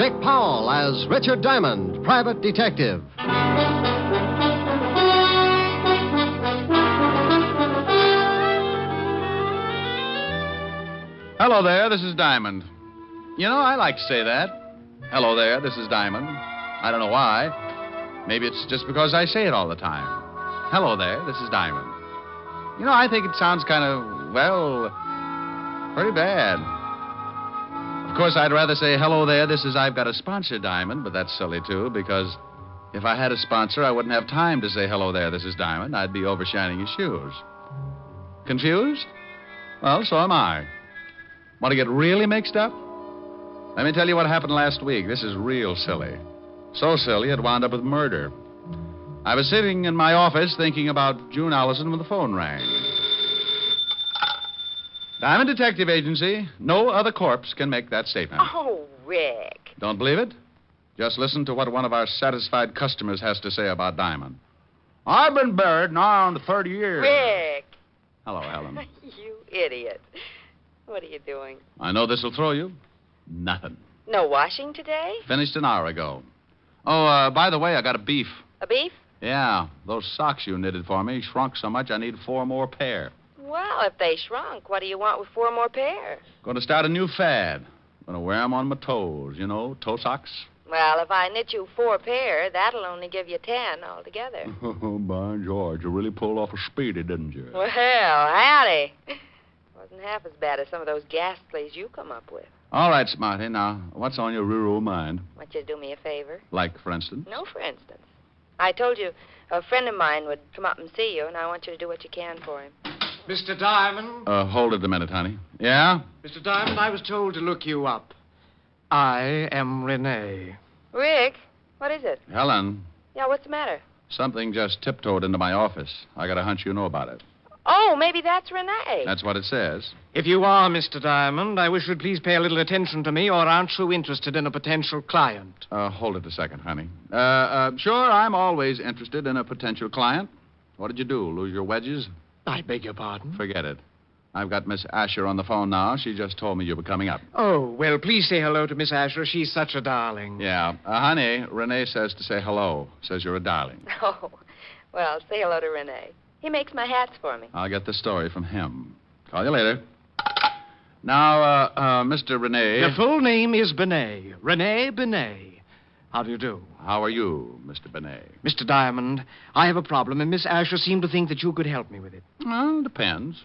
Dick Powell as Richard Diamond, private detective. Hello there, this is Diamond. You know, I like to say that. Hello there, this is Diamond. I don't know why. Maybe it's just because I say it all the time. Hello there, this is Diamond. You know, I think it sounds kind of, well, pretty bad. Of course, I'd rather say, hello there, this is I've got a sponsor, Diamond, but that's silly, too, because if I had a sponsor, I wouldn't have time to say, hello there, this is Diamond. I'd be overshining his shoes. Confused? Well, so am I. Want to get really mixed up? Let me tell you what happened last week. This is real silly. So silly, it wound up with murder. I was sitting in my office thinking about June Allison when the phone rang. Diamond Detective Agency. No other corpse can make that statement. Oh, Rick. Don't believe it? Just listen to what one of our satisfied customers has to say about Diamond. I've been buried now on 30 years. Rick. Hello, Helen. You idiot. What are you doing? I know this will throw you. Nothing. No washing today? Finished an hour ago. Oh, by the way, I got a beef. A beef? Yeah, those socks you knitted for me shrunk so much I need 4 more pair. Well, if they shrunk, what do you want with 4 more pairs? Going to start a new fad. Going to wear them on my toes, you know, toe socks. Well, if I knit you 4 pair, that'll only give you 10 altogether. Oh, by George, you really pulled off a speedy, didn't you? Well, howdy. Wasn't half as bad as some of those ghastlies you come up with. All right, Smarty. Now, what's on your rural mind? Want you to do me a favor? Like, for instance? No, for instance. I told you a friend of mine would come up and see you, and I want you to do what you can for him. Mr. Diamond? Hold it a minute, honey. Yeah? Mr. Diamond, I was told to look you up. I am Rene. Rick, what is it? Helen. Yeah, what's the matter? Something just tiptoed into my office. I got a hunch you know about it. Oh, maybe that's Rene. That's what it says. If you are Mr. Diamond, I wish you'd please pay a little attention to me, or aren't you interested in a potential client? Hold it a second, honey. Sure, I'm always interested in a potential client. What did you do, lose your wedges? I beg your pardon? Forget it. I've got Miss Asher on the phone now. She just told me you were coming up. Oh, well, please say hello to Miss Asher. She's such a darling. Yeah. Honey, Rene says to say hello. Says you're a darling. Oh, well, say hello to Rene. He makes my hats for me. I'll get the story from him. Call you later. Now, Mr. Rene. The full name is Bennet. Rene Bennet. How do you do? How are you, Mr. Bennet? Mr. Diamond, I have a problem, and Miss Asher seemed to think that you could help me with it. Well, depends.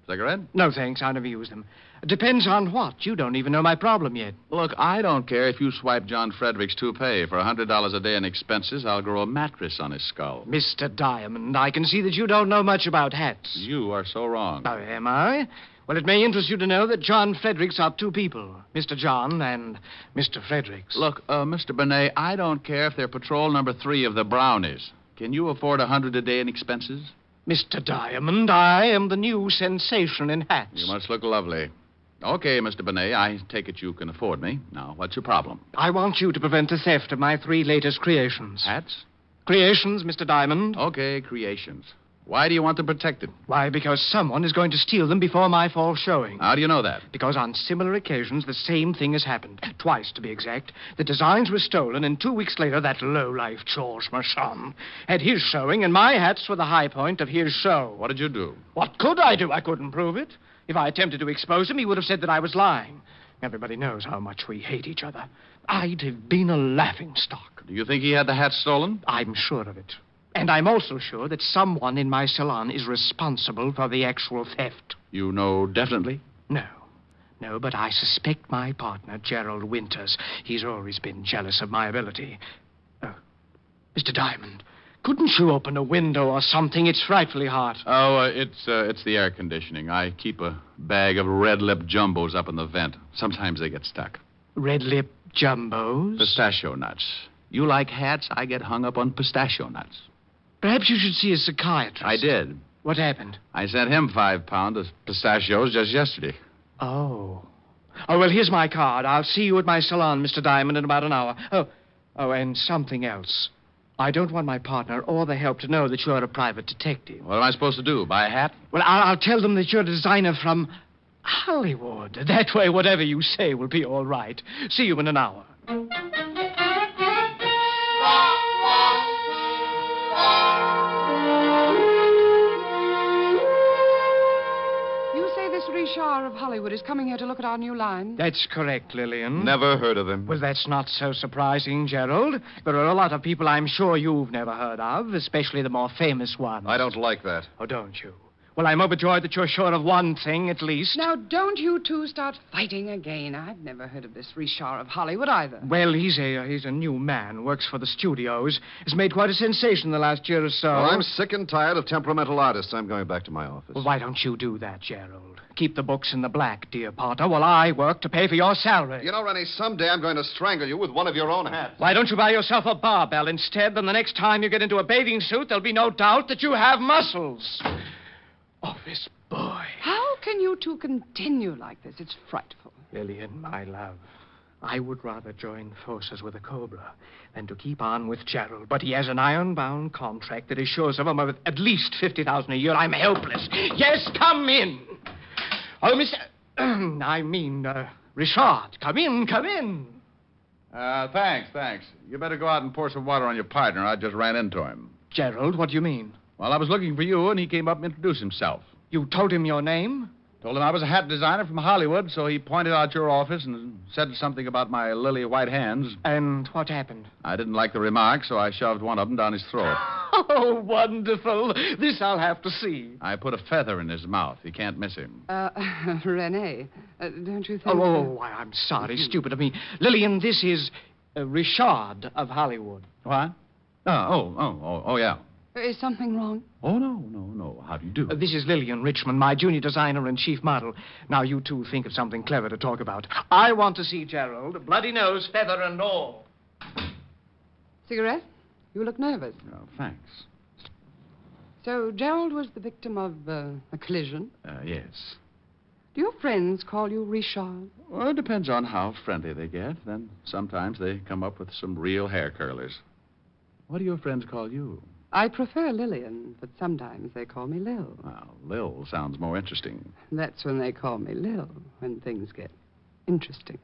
Cigarette? No, thanks. I never use them. Depends on what. You don't even know my problem yet. Look, I don't care if you swipe John Frederick's toupee. For $100 a day in expenses, I'll grow a mattress on his skull. Mr. Diamond, I can see that you don't know much about hats. You are so wrong. Oh, am I? Well, it may interest you to know that John Fredericks are 2 people. Mr. John and Mr. Fredericks. Look, Mr. Bennet, I don't care if they're patrol number 3 of the Brownies. Can you afford $100 a day in expenses? Mr. Diamond, I am the new sensation in hats. You must look lovely. Okay, Mr. Bennet, I take it you can afford me. Now, what's your problem? I want you to prevent the theft of my 3 latest creations. Hats? Creations, Mr. Diamond. Okay, creations. Why do you want them protected? Why, because someone is going to steal them before my fall showing. How do you know that? Because on similar occasions, the same thing has happened. Twice, to be exact. The designs were stolen, and 2 weeks later, that lowlife George Marchand had his showing, and my hats were the high point of his show. What did you do? What could I do? I couldn't prove it. If I attempted to expose him, he would have said that I was lying. Everybody knows how much we hate each other. I'd have been a laughingstock. Do you think he had the hats stolen? I'm sure of it. And I'm also sure that someone in my salon is responsible for the actual theft. You know definitely? No, but I suspect my partner, Gerald Winters. He's always been jealous of my ability. Mr. Diamond, couldn't you open a window or something? It's frightfully hot. Oh, it's the air conditioning. I keep a bag of red lip jumbos up in the vent. Sometimes they get stuck. Red lip jumbos? Pistachio nuts. You like hats, I get hung up on pistachio nuts. Perhaps you should see a psychiatrist. I did. What happened? I sent him 5 pounds of pistachios just yesterday. Oh, well, here's my card. I'll see you at my salon, Mr. Diamond, in about an hour. Oh, and something else. I don't want my partner or the help to know that you're a private detective. What am I supposed to do, buy a hat? Well, I'll tell them that you're a designer from Hollywood. That way, whatever you say will be all right. See you in an hour. Richard of Hollywood is coming here to look at our new line. That's correct, Lillian. Never heard of him. Well, that's not so surprising, Gerald. There are a lot of people I'm sure you've never heard of, especially the more famous ones. I don't like that. Oh, don't you? Well, I'm overjoyed that you're sure of one thing, at least. Now, don't you two start fighting again. I've never heard of this Richard of Hollywood either. Well, he's a new man, works for the studios. Has made quite a sensation the last year or so. Well, I'm sick and tired of temperamental artists. I'm going back to my office. Well, why don't you do that, Gerald? Keep the books in the black, dear partner, while I work to pay for your salary. You know, Rene, someday I'm going to strangle you with one of your own hats. Why don't you buy yourself a barbell instead? Then the next time you get into a bathing suit, there'll be no doubt that you have muscles. Oh, this boy. How can you two continue like this? It's frightful. Lillian, my love, I would rather join forces with a cobra than to keep on with Gerald. But he has an iron-bound contract that assures him of at least $50,000 a year. I'm helpless. Yes, come in. Oh, Mr. Richard, come in. Thanks. You better go out and pour some water on your partner. I just ran into him. Gerald, what do you mean? Well, I was looking for you, and he came up and introduced himself. You told him your name? Told him I was a hat designer from Hollywood, so he pointed out your office and said something about my lily white hands. And what happened? I didn't like the remark, so I shoved one of them down his throat. Oh, wonderful. This I'll have to see. I put a feather in his mouth. You can't miss him. Rene, don't you think... Why, I'm sorry, stupid of me. Lillian, this is Richard of Hollywood. What? Oh, yeah. Is something wrong? Oh, no. How do you do? This is Lillian Richmond, my junior designer and chief model. Now, you two think of something clever to talk about. I want to see Gerald, bloody nose, feather, and all. Cigarette? You look nervous. Oh, thanks. So, Gerald was the victim of a collision? Yes. Do your friends call you Richard? Well, it depends on how friendly they get. Then sometimes they come up with some real hair curlers. What do your friends call you? I prefer Lillian, but sometimes they call me Lil. Well, Lil sounds more interesting. That's when they call me Lil, when things get interesting.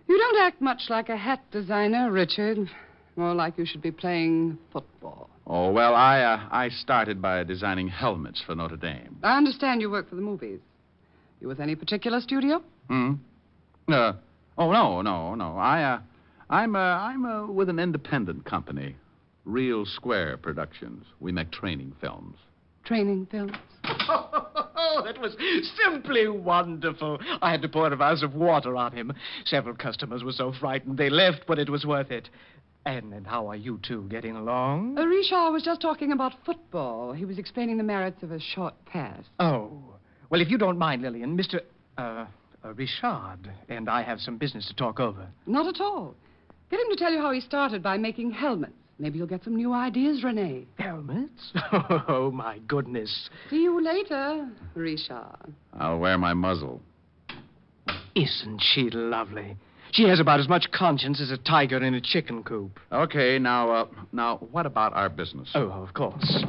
You don't act much like a hat designer, Richard. More like you should be playing football. Oh, well, I started by designing helmets for Notre Dame. I understand you work for the movies. You with any particular studio? No. I'm with an independent company. Real Square Productions. We make training films. Training films? Oh, that was simply wonderful. I had to pour a vase of water on him. Several customers were so frightened they left, but it was worth it. And how are you two getting along? Richard was just talking about football. He was explaining the merits of a short pass. Oh. Well, if you don't mind, Lillian, Mr. Richard and I have some business to talk over. Not at all. Get him to tell you how he started by making helmets. Maybe you'll get some new ideas, Rene. Helmets? Oh, my goodness. See you later, Richard. I'll wear my muzzle. Isn't she lovely? She has about as much conscience as a tiger in a chicken coop. Okay, now, what about our business? Oh, of course.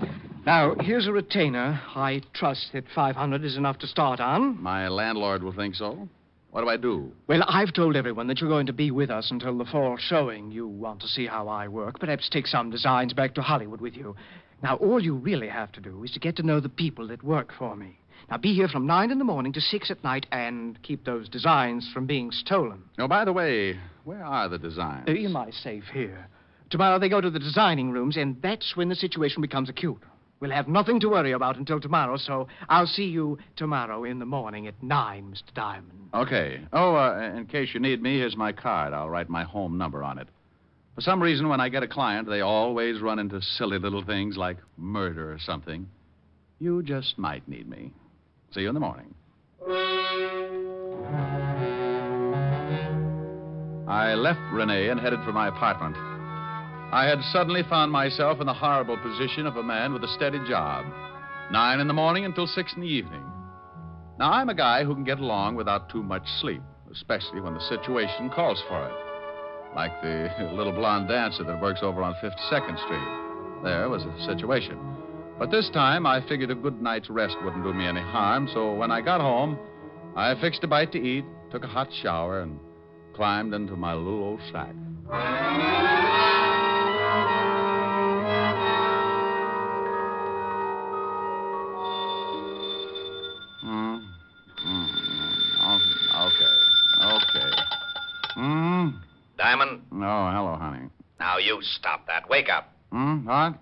Now, here's a retainer. I trust that $500 is enough to start on. My landlord will think so. What do I do? Well, I've told everyone that you're going to be with us until the fall showing. You want to see how I work, perhaps take some designs back to Hollywood with you. Now, all you really have to do is to get to know the people that work for me. Now, be here from 9 in the morning to 6 at night and keep those designs from being stolen. Oh, by the way, where are the designs? In my safe here. Tomorrow they go to the designing rooms, and that's when the situation becomes acute. We'll have nothing to worry about until tomorrow, so I'll see you tomorrow in the morning at 9, Mr. Diamond. Okay. Oh, in case you need me, here's my card. I'll write my home number on it. For some reason, when I get a client, they always run into silly little things like murder or something. You just might need me. See you in the morning. I left Rene and headed for my apartment. I had suddenly found myself in the horrible position of a man with a steady job. 9 in the morning until 6 in the evening. Now, I'm a guy who can get along without too much sleep, especially when the situation calls for it. Like the little blonde dancer that works over on 52nd Street. There was a situation. But this time, I figured a good night's rest wouldn't do me any harm, so when I got home, I fixed a bite to eat, took a hot shower, and climbed into my little old shack. stop that. Wake up. What?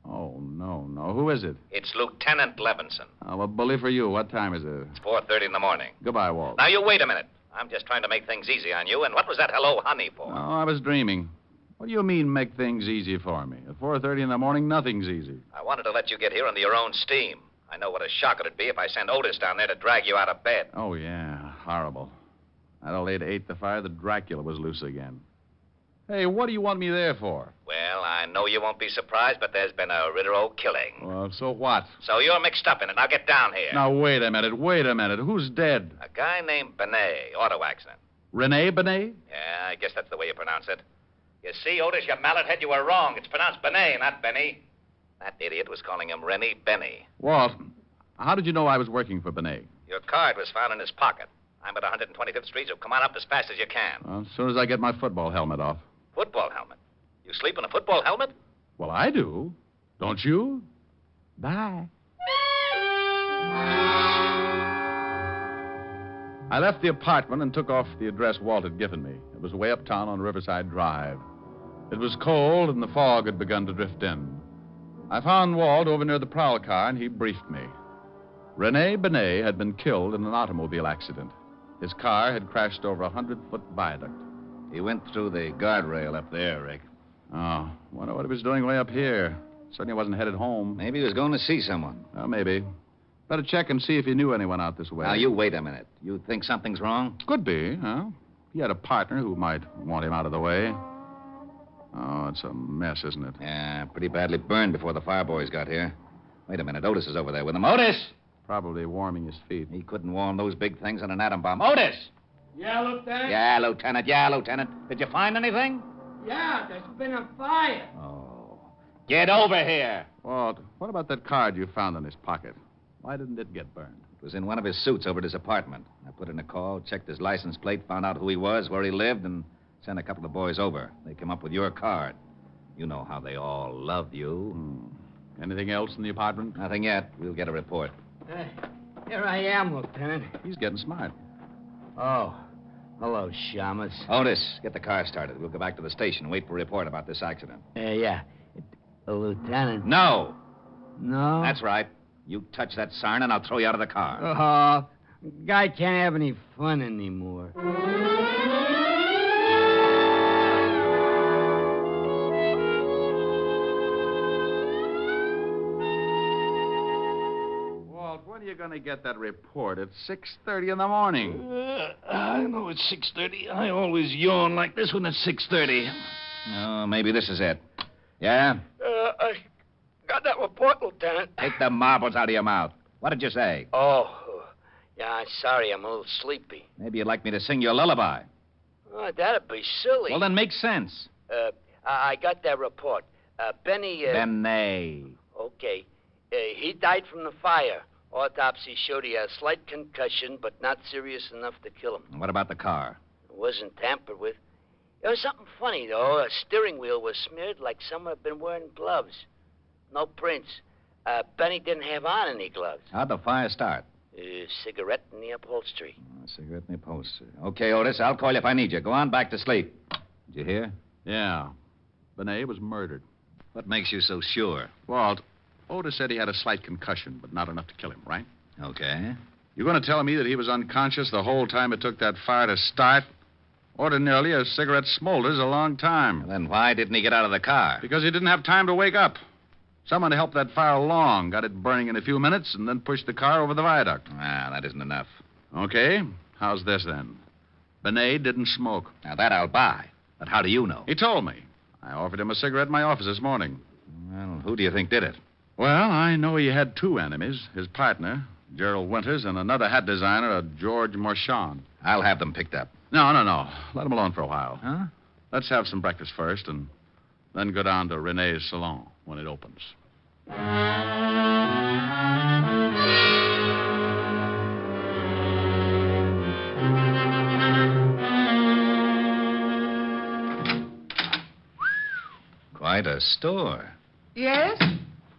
Oh, no. Who is it? It's Lieutenant Levinson. Well, bully for you. What time is it? It's 4:30 in the morning. Goodbye, Walt. Now, you wait a minute. I'm just trying to make things easy on you. And what was that hello, honey, for? Oh, I was dreaming. What do you mean, make things easy for me? At 4:30 in the morning, nothing's easy. I wanted to let you get here under your own steam. I know what a shock it'd be if I sent Otis down there to drag you out of bed. Oh, yeah. Horrible. That old lady ate the fire. The Dracula was loose again. Hey, what do you want me there for? Well, I know you won't be surprised, but there's been a Ritter-O killing. Well, so what? So you're mixed up in it. Now get down here. Now, wait a minute. Who's dead? A guy named Bennet, auto accident. Rene Bennet? Yeah, I guess that's the way you pronounce it. You see, Otis, you mallet head, you were wrong. It's pronounced Bennet, not Benny. That idiot was calling him Rene Benny. Walt, how did you know I was working for Bennet? Your card was found in his pocket. I'm at 125th Street, so come on up as fast as you can. Well, as soon as I get my football helmet off. Football helmet? You sleep in a football helmet? Well, I do. Don't you? Bye. I left the apartment and took off the address Walt had given me. It was way uptown on Riverside Drive. It was cold, and the fog had begun to drift in. I found Walt over near the prowl car, and he briefed me. Rene Bennet had been killed in an automobile accident. His car had crashed over a 100-foot viaduct. He went through the guardrail up there, Rick. Oh, wonder what he was doing way up here. Certainly wasn't headed home. Maybe he was going to see someone. Well, maybe. Better check and see if he knew anyone out this way. Now, you wait a minute. You think something's wrong? Could be, huh? He had a partner who might want him out of the way. Oh, it's a mess, isn't it? Yeah, pretty badly burned before the fire boys got here. Wait a minute. Otis is over there with him. Otis! Probably warming his feet. He couldn't warm those big things on an atom bomb. Otis! Yeah, Lieutenant? Yeah, Lieutenant. Did you find anything? Yeah, there's been a fire. Oh. Get over here. Walt, what about that card you found in his pocket? Why didn't it get burned? It was in one of his suits over at his apartment. I put in a call, checked his license plate, found out who he was, where he lived, and sent a couple of boys over. They came up with your card. You know how they all love you. Anything else in the apartment? Nothing yet. We'll get a report. Here I am, Lieutenant. He's getting smart. Oh, hello, Shamus. Otis, get the car started. We'll go back to the station and wait for a report about this accident. Yeah. Lieutenant? No. No? That's right. You touch that siren and I'll throw you out of the car. Guy can't have any fun anymore. Walt, when are you going to get that report? It's 6:30 in the morning. I know it's 6:30. I always yawn like this when it's 6:30. Oh, maybe this is it. Yeah? I got that report, Lieutenant. Take the marbles out of your mouth. What did you say? Oh, yeah, sorry, I'm a little sleepy. Maybe you'd like me to sing you a lullaby. Oh, that'd be silly. Well, then make sense. I got that report. Benny, Bennet. Okay. He died from the fire. Autopsy showed he had a slight concussion, but not serious enough to kill him. What about the car? It wasn't tampered with. There was something funny, though. A steering wheel was smeared like someone had been wearing gloves. No prints. Benny didn't have on any gloves. How'd the fire start? Cigarette in the upholstery. A cigarette in the upholstery. Okay, Otis, I'll call you if I need you. Go on back to sleep. Did you hear? Yeah. Bennet was murdered. What makes you so sure? Walt, Otis said he had a slight concussion, but not enough to kill him, right? Okay. You're going to tell me that he was unconscious the whole time it took that fire to start? Ordinarily, a cigarette smolders a long time. Well, then why didn't he get out of the car? Because he didn't have time to wake up. Someone helped that fire along, got it burning in a few minutes, and then pushed the car over the viaduct. Ah, that isn't enough. Okay. How's this, then? Bennet didn't smoke. Now, that I'll buy. But how do you know? He told me. I offered him a cigarette in my office this morning. Well, who do you think did it? Well, I know he had two enemies. His partner, Gerald Winters, and another hat designer, a George Marchand. I'll have them picked up. No. Let him alone for a while. Huh? Let's have some breakfast first, and then go down to Rene's salon when it opens. Quite a store. Yes?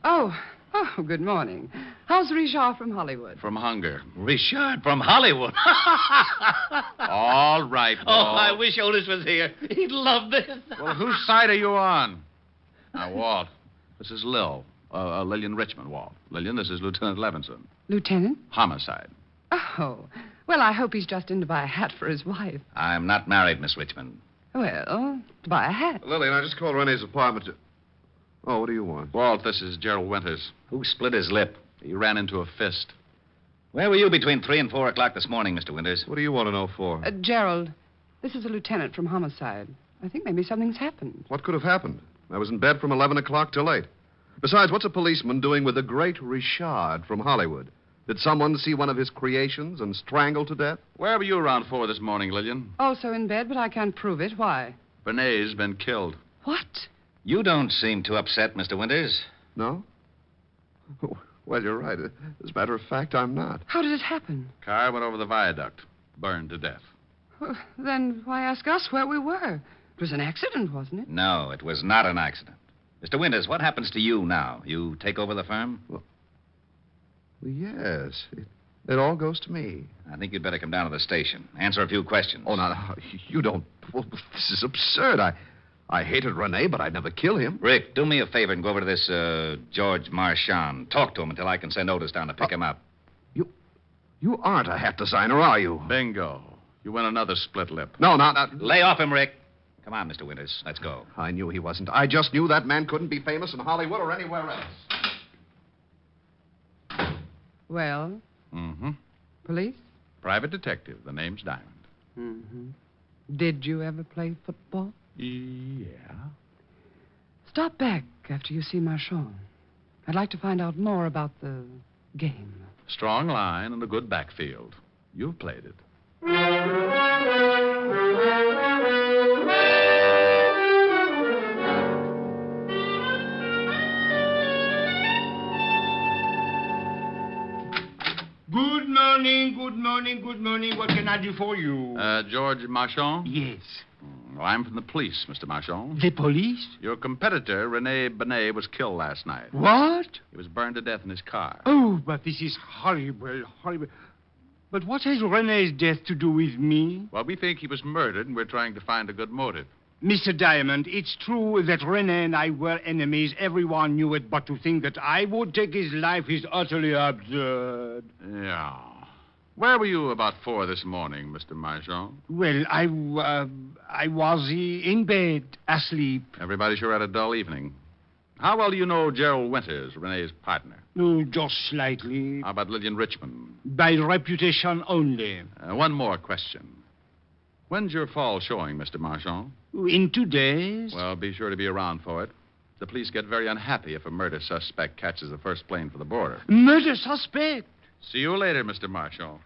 Oh, good morning. How's Richard from Hollywood? From hunger. Richard from Hollywood. All right, Oh, Walt. I wish Otis was here. He'd love this. Well, whose side are you on? Now, Walt, this is Lillian Richmond, Walt. Lillian, this is Lieutenant Levinson. Lieutenant? Homicide. Oh, well, I hope he's just in to buy a hat for his wife. I'm not married, Miss Richmond. Well, to buy a hat. Lillian, I just called Rene's apartment to... Oh, what do you want? Walt, this is Gerald Winters. Who split his lip? He ran into a fist. Where were you between 3 and 4 o'clock this morning, Mr. Winters? What do you want to know for? Gerald, this is a lieutenant from Homicide. I think maybe something's happened. What could have happened? I was in bed from 11 o'clock till 8. Besides, what's a policeman doing with the great Richard from Hollywood? Did someone see one of his creations and strangle to death? Where were you around 4 this morning, Lillian? Also in bed, but I can't prove it. Why? Rene's been killed. What? You don't seem too upset, Mr. Winters. No? Well, you're right. As a matter of fact, I'm not. How did it happen? Car went over the viaduct, burned to death. Well, then why ask us where we were? It was an accident, wasn't it? No, it was not an accident. Mr. Winters, what happens to you now? You take over the firm? Well, yes. It all goes to me. I think you'd better come down to the station. Answer a few questions. Oh, no. You don't... Well, this is absurd. I hated Rene, but I'd never kill him. Rick, do me a favor and go over to this George Marchand. Talk to him until I can send Otis down to pick him up. You aren't a hat designer, are you? Bingo. You win another split lip. No, not... Lay off him, Rick. Come on, Mr. Winters. Let's go. I knew he wasn't. I just knew that man couldn't be famous in Hollywood or anywhere else. Well? Mm-hmm. Police? Private detective. The name's Diamond. Mm-hmm. Did you ever play football? Yeah. Stop back after you see Marchand. I'd like to find out more about the game. Strong line and a good backfield. You've played it. Good morning, good morning, good morning. What can I do for you? George Marchand? Yes. Well, I'm from the police, Mr. Marchand. The police? Your competitor, Rene Bennet, was killed last night. What? He was burned to death in his car. Oh, but this is horrible, horrible. But what has Rene's death to do with me? Well, we think he was murdered, and we're trying to find a good motive. Mr. Diamond, it's true that Rene and I were enemies. Everyone knew it, but to think that I would take his life is utterly absurd. Yeah. Where were you about 4 this morning, Mr. Marchand? Well, I was in bed, asleep. Everybody sure had a dull evening. How well do you know Gerald Winters, Rene's partner? Oh, just slightly. How about Lillian Richmond? By reputation only. One more question. When's your fall showing, Mr. Marchand? In 2 days. Well, be sure to be around for it. The police get very unhappy if a murder suspect catches the first plane for the border. Murder suspect? See you later, Mr. Marchand.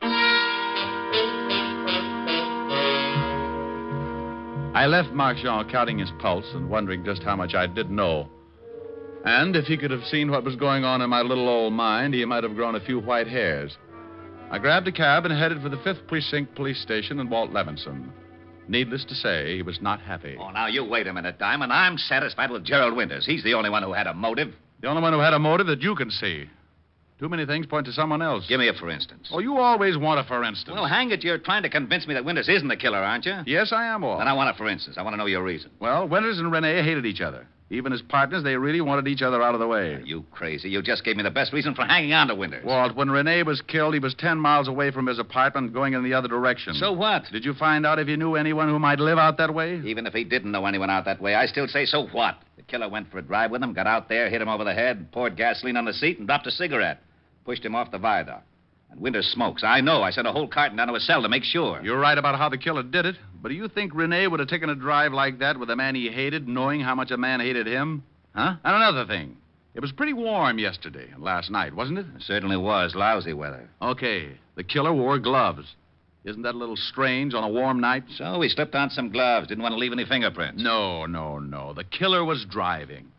I left Marchand counting his pulse and wondering just how much I did know. And if he could have seen what was going on in my little old mind, he might have grown a few white hairs. I grabbed a cab and headed for the 5th Precinct Police Station in Walt Levinson. Needless to say, he was not happy. Oh, now, you wait a minute, Diamond. I'm satisfied with Gerald Winters. He's the only one who had a motive. The only one who had a motive that you can see. Too many things point to someone else. Give me a for instance. Oh, you always want a for instance. Well, hang it, you're trying to convince me that Winters isn't the killer, aren't you? Yes, I am, Walt. Then I want a for instance. I want to know your reason. Well, Winters and Rene hated each other. Even as partners, they really wanted each other out of the way. Are you crazy? You just gave me the best reason for hanging on to Winters. Walt, when Rene was killed, he was 10 miles away from his apartment going in the other direction. So what? Did you find out if he knew anyone who might live out that way? Even if he didn't know anyone out that way, I still say so what? The killer went for a drive with him, got out there, hit him over the head, poured gasoline on the seat, and dropped a cigarette. Pushed him off the viaduct. And Winters smokes. I know. I sent a whole carton down to his cell to make sure. You're right about how the killer did it. But do you think Rene would have taken a drive like that with a man he hated, knowing how much a man hated him? Huh? And another thing. It was pretty warm yesterday and last night, wasn't it? It certainly was. Lousy weather. Okay. The killer wore gloves. Isn't that a little strange on a warm night? So he slipped on some gloves. Didn't want to leave any fingerprints. No. The killer was driving.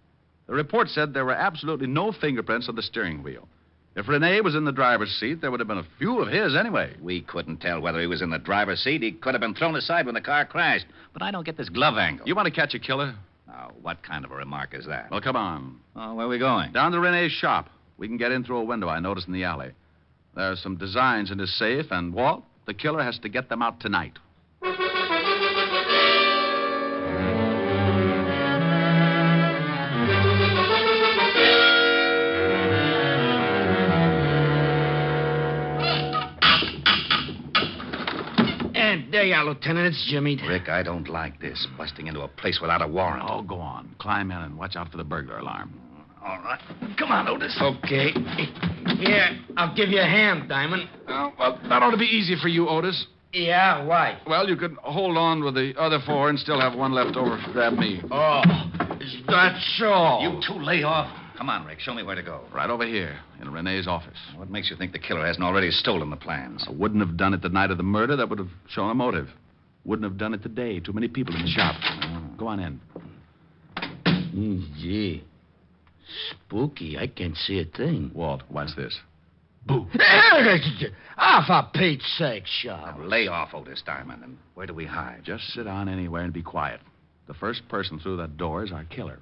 The report said there were absolutely no fingerprints on the steering wheel. If Rene was in the driver's seat, there would have been a few of his anyway. We couldn't tell whether he was in the driver's seat. He could have been thrown aside when the car crashed. But I don't get this glove angle. You want to catch a killer? Now, what kind of a remark is that? Well, come on. Oh, where are we going? Down to Rene's shop. We can get in through a window I noticed in the alley. There are some designs in his safe, and Walt, the killer, has to get them out tonight. There you are, Lieutenant. It's Jimmy. Rick, I don't like this. Busting into a place without a warrant. Oh, go on. Climb in and watch out for the burglar alarm. All right. Come on, Otis. Okay. Here, I'll give you a hand, Diamond. Oh, well, that ought to be easy for you, Otis. Yeah, why? Well, you could hold on with the other four and still have one left over to grab me. Oh, is that so? You two lay off. Come on, Rick. Show me where to go. Right over here, in Rene's office. What makes you think the killer hasn't already stolen the plans? I wouldn't have done it the night of the murder. That would have shown a motive. Wouldn't have done it today. Too many people in the shop. Go on in. Gee. Spooky. I can't see a thing. Walt, watch this. Boo. Ah, for Pete's sake, Sharp. Now, lay off, Otis Diamond. And where do we hide? Just sit down anywhere and be quiet. The first person through that door is our killer.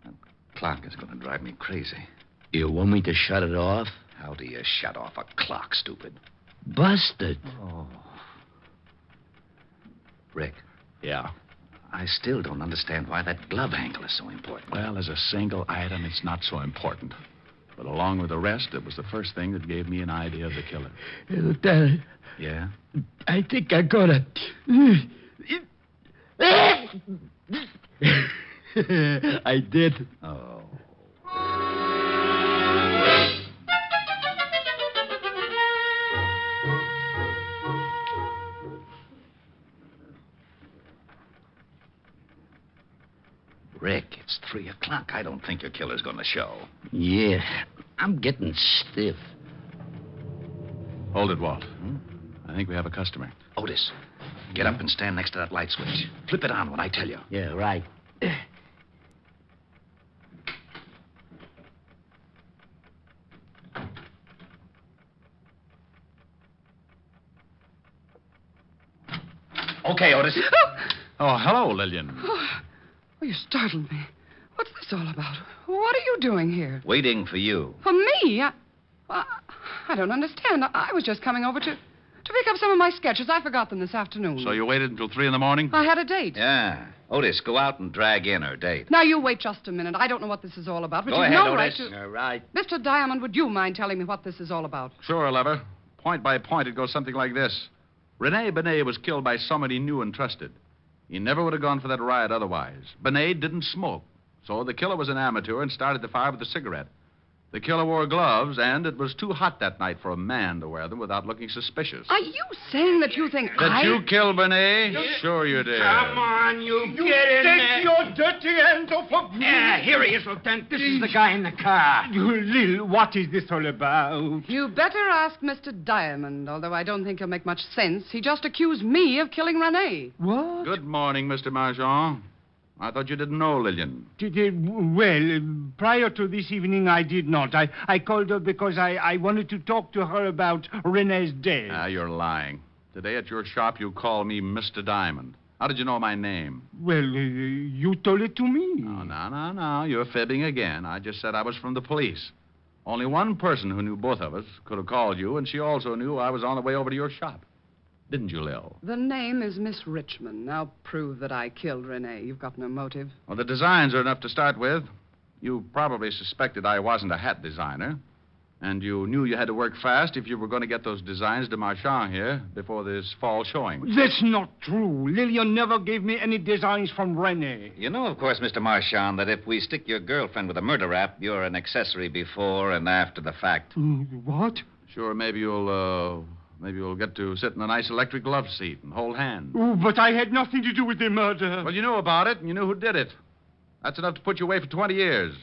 That clock is going to drive me crazy. You want me to shut it off? How do you shut off a clock, stupid? Busted. Oh. Rick. Yeah? I still don't understand why that glove handle is so important. Well, as a single item, it's not so important. But along with the rest, it was the first thing that gave me an idea of the killer. Lieutenant. Yeah? I think I'm gonna... I did. Oh. Rick, it's 3 o'clock. I don't think your killer's going to show. Yeah, I'm getting stiff. Hold it, Walt. I think we have a customer. Otis, get up and stand next to that light switch. Flip it on when I tell you. Yeah, right. Okay, Otis. Oh, hello, Lillian. Oh, you startled me. What's this all about? What are you doing here? Waiting for you. For me? I don't understand. I was just coming over to pick up some of my sketches. I forgot them this afternoon. So you waited until 3 in the morning? I had a date. Yeah. Otis, go out and drag in her date. Now, you wait just a minute. I don't know what this is all about, but Go you've ahead, no Otis. right to... All right. Mr. Diamond, would you mind telling me what this is all about? Sure, Lever. Point by point, it goes something like this. Rene Bennet was killed by somebody he knew and trusted. He never would have gone for that riot otherwise. Bennet didn't smoke, so the killer was an amateur and started the fire with a cigarette. The killer wore gloves, and it was too hot that night for a man to wear them without looking suspicious. Are you saying that you think That you killed Bennet? Sure you did. Come on, you get in there. Your dirty hands off of me. Yeah, here he is, Lieutenant. This is the guy in the car. Lil, what is this all about? You better ask Mr. Diamond, although I don't think he'll make much sense. He just accused me of killing Rene. What? Good morning, Mr. Marchand. I thought you didn't know Lillian. Well, prior to this evening, I did not. I called her because I wanted to talk to her about Rene's death. Ah, you're lying. Today at your shop, you called me Mr. Diamond. How did you know my name? Well, you told it to me. Oh, no. You're fibbing again. I just said I was from the police. Only one person who knew both of us could have called you, and she also knew I was on the way over to your shop. Didn't you, Lil? The name is Miss Richmond. Now prove that I killed Rene. You've got no motive. Well, the designs are enough to start with. You probably suspected I wasn't a hat designer. And you knew you had to work fast if you were going to get those designs to Marchand here before this fall showing. That's not true. Lillian never gave me any designs from Rene. You know, of course, Mr. Marchand, that if we stick your girlfriend with a murder rap, you're an accessory before and after the fact. What? Sure, maybe you'll get to sit in a nice electric love seat and hold hands. Oh, but I had nothing to do with the murder. Well, you knew about it, and you knew who did it. That's enough to put you away for 20 years.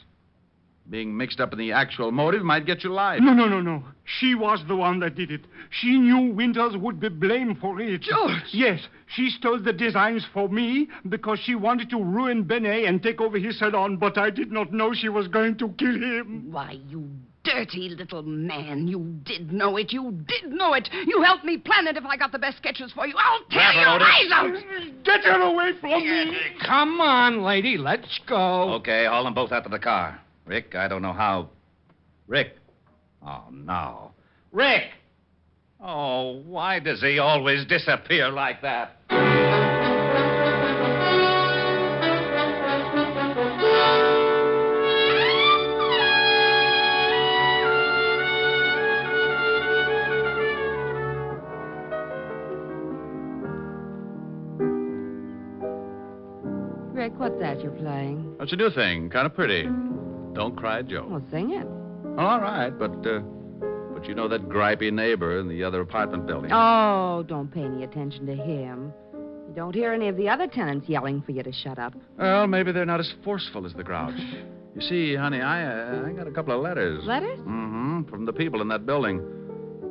Being mixed up in the actual motive might get you life. No. She was the one that did it. She knew Winters would be blamed for it. George! Yes, she stole the designs for me because she wanted to ruin Bennet and take over his salon, but I did not know she was going to kill him. Why, you dirty little man. You did know it. You did know it. You helped me plan it if I got the best sketches for you. I'll tear your eyes out. Get her away from me. Come on, lady. Let's go. Okay, haul them both out to the car. Rick, I don't know how... Rick. Oh, no. Rick! Oh, why does he always disappear like that? Rick, what's that you're playing? That's a new thing. Kind of pretty. Don't Cry, Joe. Well, sing it. All right, but you know that gripey neighbor in the other apartment building. Oh, don't pay any attention to him. You don't hear any of the other tenants yelling for you to shut up. Well, maybe they're not as forceful as the Grouch. You see, honey, I got a couple of letters. Letters? Mm-hmm, from the people in that building.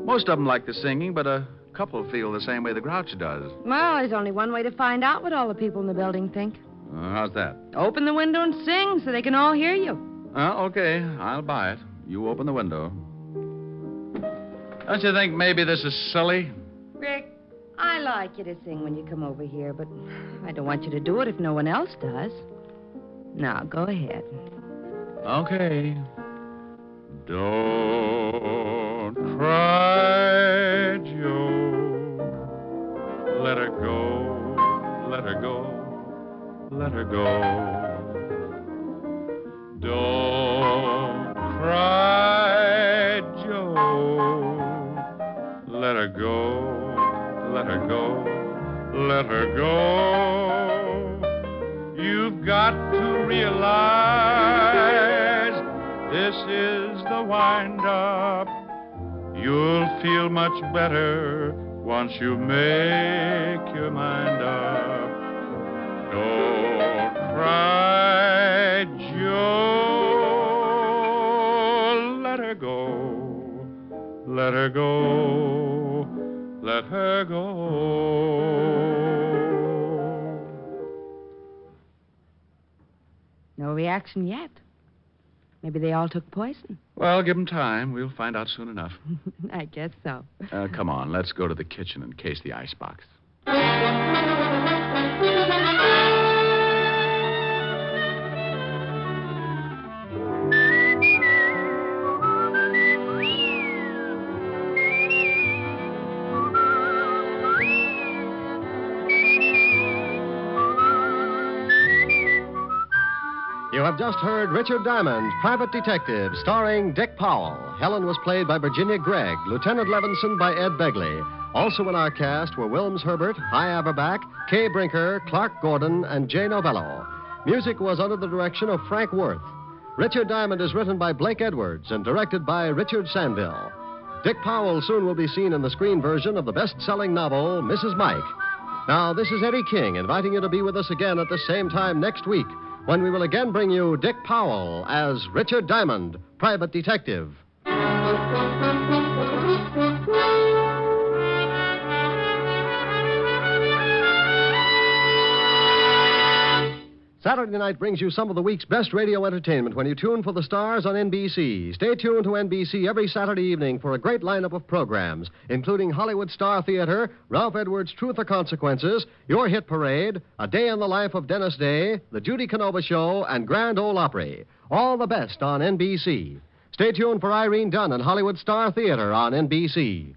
Most of them like the singing, but a couple feel the same way the Grouch does. Well, there's only one way to find out what all the people in the building think. How's that? Open the window and sing so they can all hear you. Okay, I'll buy it. You open the window. Don't you think maybe this is silly? Rick, I like you to sing when you come over here, but I don't want you to do it if no one else does. Now, go ahead. Okay. Don't cry, Joe. Let her go. Let her go. Let her go. Don't cry, Joe. Let her go. Let her go. Let her go. You've got to realize this is the wind-up. You'll feel much better once you make your mind up. Don't cry, Joe. Let her go. Let her go. Let her go. No reaction yet. Maybe they all took poison. Well, give them time. We'll find out soon enough. I guess so. Come on, let's go to the kitchen and case the icebox. You have just heard Richard Diamond, Private Detective, starring Dick Powell. Helen was played by Virginia Gregg, Lieutenant Levinson by Ed Begley. Also in our cast were Wilms Herbert, Hy Averback, Kay Brinker, Clark Gordon, and Jay Novello. Music was under the direction of Frank Worth. Richard Diamond is written by Blake Edwards and directed by Richard Sandville. Dick Powell soon will be seen in the screen version of the best-selling novel, Mrs. Mike. Now, this is Eddie King inviting you to be with us again at the same time next week, when we will again bring you Dick Powell as Richard Diamond, Private Detective. Saturday night brings you some of the week's best radio entertainment when you tune for the stars on NBC. Stay tuned to NBC every Saturday evening for a great lineup of programs, including Hollywood Star Theatre, Ralph Edwards' Truth or Consequences, Your Hit Parade, A Day in the Life of Dennis Day, The Judy Canova Show, and Grand Ole Opry. All the best on NBC. Stay tuned for Irene Dunn and Hollywood Star Theatre on NBC.